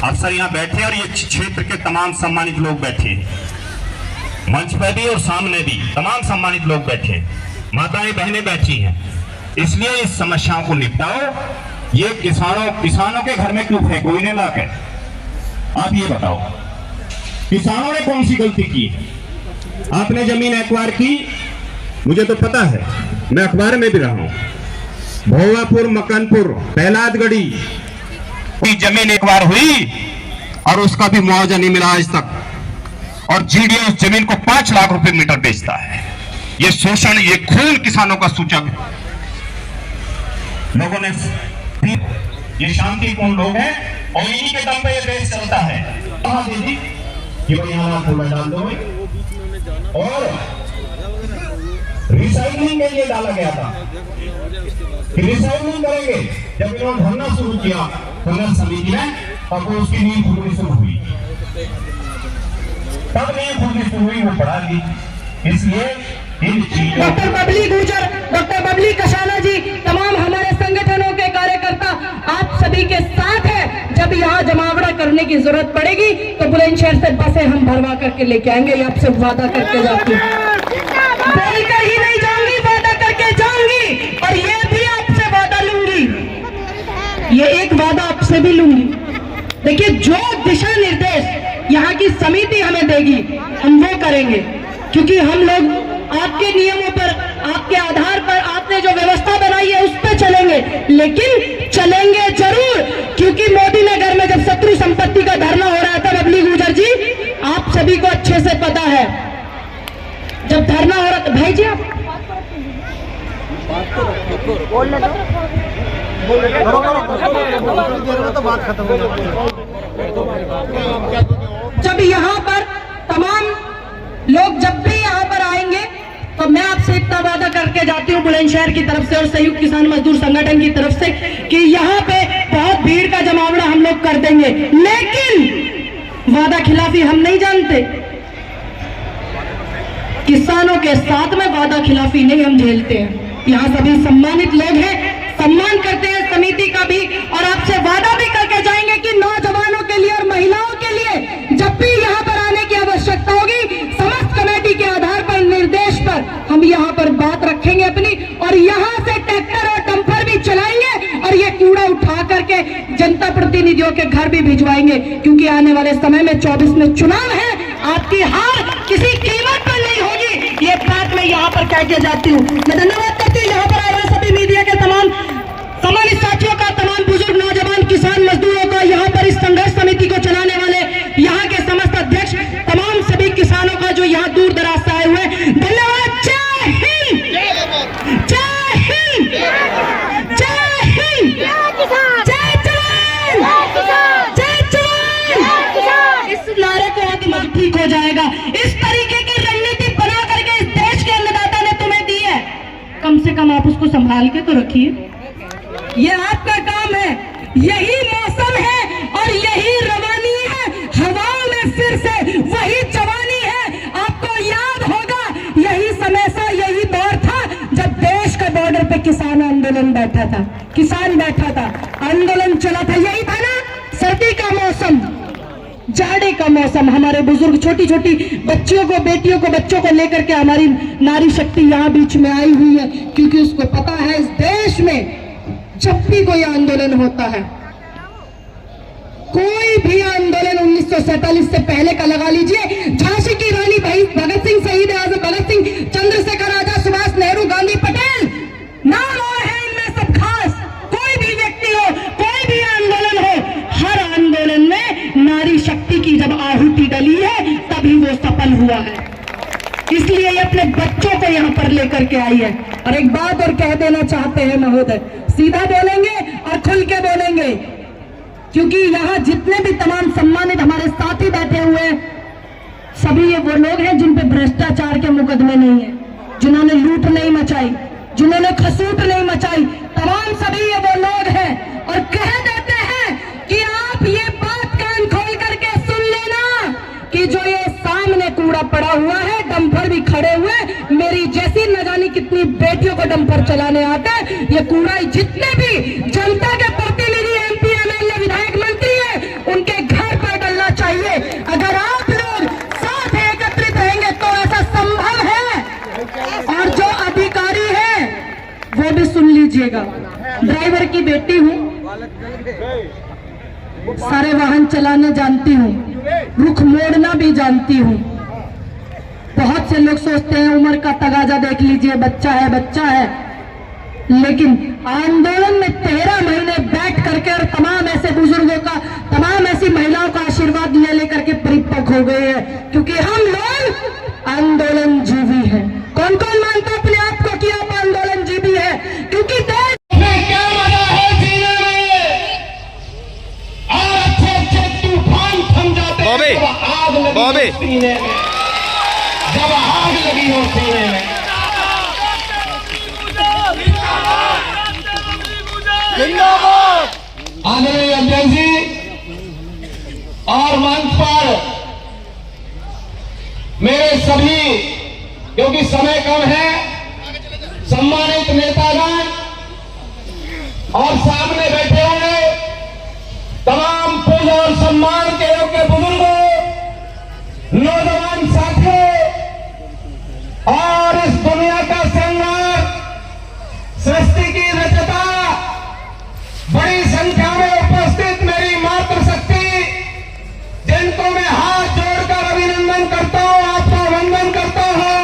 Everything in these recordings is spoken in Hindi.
अफसर यहाँ बैठे और ये क्षेत्र के तमाम सम्मानित लोग बैठे हैं, मंच पर भी और सामने भी तमाम सम्मानित लोग बैठे हैं, माताएं बहनें बैठी हैं। इसलिए इस समस्याओं को निपटाओ। ये किसानों के घर में क्यों फेंको इन्हें लाकर? आप ये बताओ, किसानों ने कौन सी गलती की? आपने जमीन एक्वायर की, मुझे तो पता है, मैं अखबार में भी रहा हूं। भोवापुर, मकानपुर, पहलादगढ़ी की जमीन एक्वायर हुई और उसका भी मुआवजा नहीं मिला आज तक, और जीडीए उस जमीन को 5 लाख रुपए मीटर बेचता है। ये शोषण, ये खून किसानों का सूचक लोगों ने, ये शांतिपूर्ण लोग हैं और इन्हीं के दम पे ये देश चलता है। कहा दीदी कि भाई यहाँ डाल दो, और रिसाइकलिंग के लिए डाला गया था कि रिसाइकलिंग करेंगे। जब इन्होंने धरना शुरू किया संघर्ष समिति में, तब उसकी नींद खुलनी शुरू हुई, तब नींद खुलनी शुरू हुई, वो पढ़ा दी। इसलिए डॉक्टर बबली गुर्जर, डॉक्टर बबली कशाना जी, तमाम हमारे संगठनों के कार्यकर्ता आप सभी के साथ है। जब यहाँ जमावड़ा करने की जरूरत पड़ेगी तो बुलंदशहर से बसें हम भरवा करके लेके आएंगे, ये आपसे वादा करके जाती हूँ। बोलकर ही नहीं जाऊंगी, वादा करके जाऊंगी, और ये भी आपसे वादा लूंगी, ये एक वादा आपसे भी लूंगी। देखिए, जो दिशा निर्देश यहाँ की समिति हमें देगी हम वो करेंगे, क्योंकि हम लोग आपके नियमों पर, आपके आधार पर आपने जो व्यवस्था बनाई है उस पर चलेंगे, लेकिन चलेंगे जरूर। क्योंकि मोदी नगर में जब शत्रु संपत्ति का धरना हो रहा था, बबली गुर्जर जी, आप सभी को अच्छे से पता है, जब धरना हो रहा था, भाई जी आप बोलने दो, बात खत्म हो जाएगी। जब यहाँ पर तमाम लोग जब भी यहाँ पर आएंगे तो मैं आपसे इतना वादा करके जाती हूँ बुलंदशहर की तरफ से और संयुक्त किसान मजदूर संगठन की तरफ से कि यहाँ पे बहुत भीड़ का जमावड़ा हम लोग कर देंगे, लेकिन वादा खिलाफी हम नहीं जानते। किसानों के साथ में वादा खिलाफी नहीं हम झेलते हैं। यहाँ सभी सम्मानित लोग हैं, सम्मान करते हैं समिति का भी, और आपसे वादा भी करके जाएंगे कि नौजवानों के लिए और महिलाओं के लिए जब भी यहाँ पर आने की आवश्यकता होगी, समस्त कमेटी के आधार पर, निर्देश पर हम यहाँ पर बात रखेंगे अपनी, और यहाँ से ट्रैक्टर और डंपर भी चलाएंगे और ये कूड़ा उठा करके जनता प्रतिनिधियों के घर भी भिजवाएंगे। क्योंकि आने वाले समय में 24 में चुनाव है, आपकी हार किसी कीमत पर नहीं होगी, ये बात मैं यहाँ पर कह के जाती हूँ। मैं धन्यवाद करती हूँ यहाँ पर आए हुए सभी मीडिया के तमाम सम्मानित साथियों का, तमाम बुजुर्ग नौजवान किसान मजदूरों का, यहाँ पर इस संघर्ष समिति को चलाने वाले यहाँ के समस्त अध्यक्ष, तमाम सभी किसानों का जो यहाँ दूर दराज से आए हुए, धन्यवाद। जय हिंद, जय हिंद, जय हिंद, जय जवान, जय जवान। इस नारे को आज ठीक हो जाएगा। इस तरीके की रणनीति बना करके इस देश के अन्नदाता ने तुम्हें दी है, कम से कम आप उसको संभाल के तो रखिए। ये आपका काम है, यही मौसम है और यही रवानी है, हवाओं में फिर से वही जवानी है। आपको याद होगा यही समय सा, यही दौर था जब देश का बॉर्डर पे किसान आंदोलन बैठा था, किसान बैठा था, आंदोलन चला था, यही था ना, सर्दी का मौसम, जाड़े का मौसम। हमारे बुजुर्ग छोटी छोटी बच्चियों को, बेटियों को, बच्चों को लेकर के हमारी नारी शक्ति यहाँ बीच में आई हुई है, क्योंकि उसको पता है इस देश में जब भी कोई आंदोलन होता है, कोई भी आंदोलन 1947 से पहले का लगा लीजिए, झांसी की रानी भाई भगत सिंह, शहीद आजम भगत सिंह, चंद्रशेखर आजाद, सुभाष नेहरू, गांधी, पटेल, नाम और है इनमें सब खास। कोई भी व्यक्ति हो, कोई भी आंदोलन हो, हर आंदोलन में नारी शक्ति की जब आहुति डली है तभी वो सफल हुआ है। इसलिए ये अपने बच्चों को यहाँ पर लेकर के आई है। और एक बात और कह देना चाहते हैं महोदय, सीधा बोलेंगे और खुल के बोलेंगे, क्योंकि यहाँ जितने भी तमाम सम्मानित हमारे साथी बैठे हुए हैं, सभी ये वो लोग हैं जिन पे भ्रष्टाचार के मुकदमे नहीं है, जिन्होंने लूट नहीं मचाई, जिन्होंने खसूट नहीं मचाई, तमाम सभी ये वो लोग हैं। और कह देते हैं कि आप ये बात कान खोल करके सुन लेना कि जो ये सामने कूड़ा पड़ा हुआ है, डंपर भी खड़े हुए, मेरी जैसी न जाने कितनी बेटियों को डंपर चलाने आता है, ये कूड़ा जितने भी जनता के प्रतिनिधि, MP, MLA, विधायक, मंत्री है, उनके घर लीजिएगा। ड्राइवर की बेटी हूँ, सारे वाहन चलाने जानती हूँ, रुख मोड़ना भी जानती हूँ। बहुत से लोग सोचते हैं उम्र का तगाजा देख लीजिए, बच्चा है, लेकिन आंदोलन में 13 महीने बैठ करके और तमाम ऐसे बुजुर्गों का, तमाम ऐसी महिलाओं का आशीर्वाद लेकर के परिपक्व हो गए हैं, क्योंकि हम लोग आंदोलन जीवी हैं। कौन कौन मानता है अपने आप को कि आप आंदोलन जीवी है? क्योंकि देश में क्या मजा है जीने में, और अच्छे तूफान थम जाते हैं जब आग लगी हो सीने में, जब आग लगी हो सीने में। आदरणीय अध्यक्ष जी और मंच पर मेरे सभी, क्योंकि समय कम है, सम्मानित नेतागण और सामने बैठे हुए तमाम पूज और सम्मान के योग्य बुजुर्गों, नौजवान साथियों और इस दुनिया का संघर्ष, सृष्टि की रचता, बड़ी संख्या में उपस्थित मेरी मातृशक्ति, जिनको मैं हाथ जोड़कर अभिनंदन करता हूं, आपका वंदन करता हूं।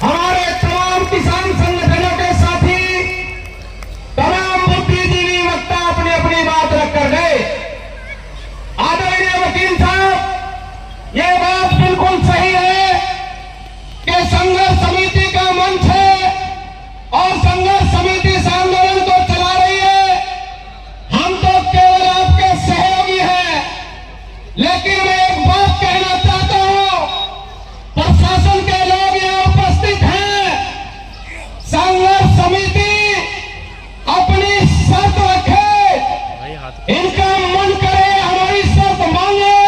हमारे तमाम किसान संगठनों के साथी, तमाम बुद्धिजीवी वक्ता अपनी अपनी बात रखकर गए। आदरणीय वकील साहब, ये बात बिल्कुल सही है कि संघर्ष समिति का मंच है और संघर्ष समिति इस आंदोलन को चला रही है। हम तो केवल आपके सहयोगी हैं, लेकिन मैं एक बात कहना चाहता हूं, प्रशासन के लोग यहां उपस्थित हैं, संघर्ष समिति अपनी शर्त रखे, इनका मन करे हमारी शर्त मांगे,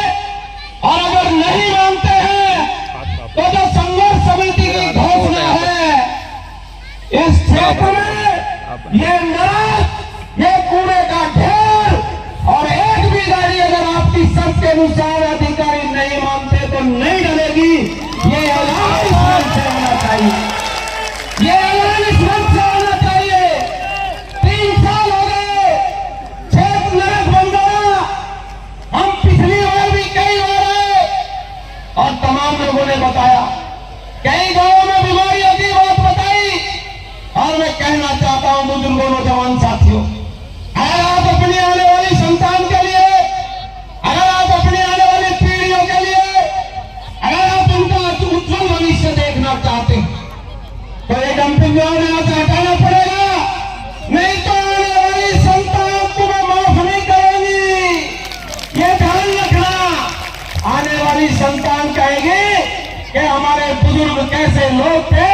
और अगर नहीं मानते हैं तो जो संघर्ष समिति की घोषणा है, इस क्षेत्र में ये नरक, ये कूड़े का ढेर, और एक भी गाड़ी अगर आपकी शर्त के अनुसार अधिकारी नहीं मानते तो नहीं डलेगी। ये ऐलान इस मंच से होना चाहिए, ये ऐलान इस मंच से होना चाहिए। 3 साल हो गए, क्षेत्र नरक बन गया। हम पिछली बार भी कई बार आए और तमाम लोगों ने बताया, कई गांवों में बीमारियों की बात बताई, और मैं कहना चाहता हूं बुजुर्गों, नौजवान साथियों, अगर आप अपनी आने वाली संतान के लिए, अगर आप अपनी आने वाली पीढ़ियों के लिए, अगर आप उनका उज्जवल भविष्य देखना चाहते हैं, तो ये डंपिंग ग्राउंड यहां से हटाना पड़ेगा, नहीं तो आने वाली संतान तुम्हें माफ नहीं करेगी। ये ध्यान रखना, आने वाली संतान कहेगी कि हमारे बुजुर्ग कैसे लोग थे,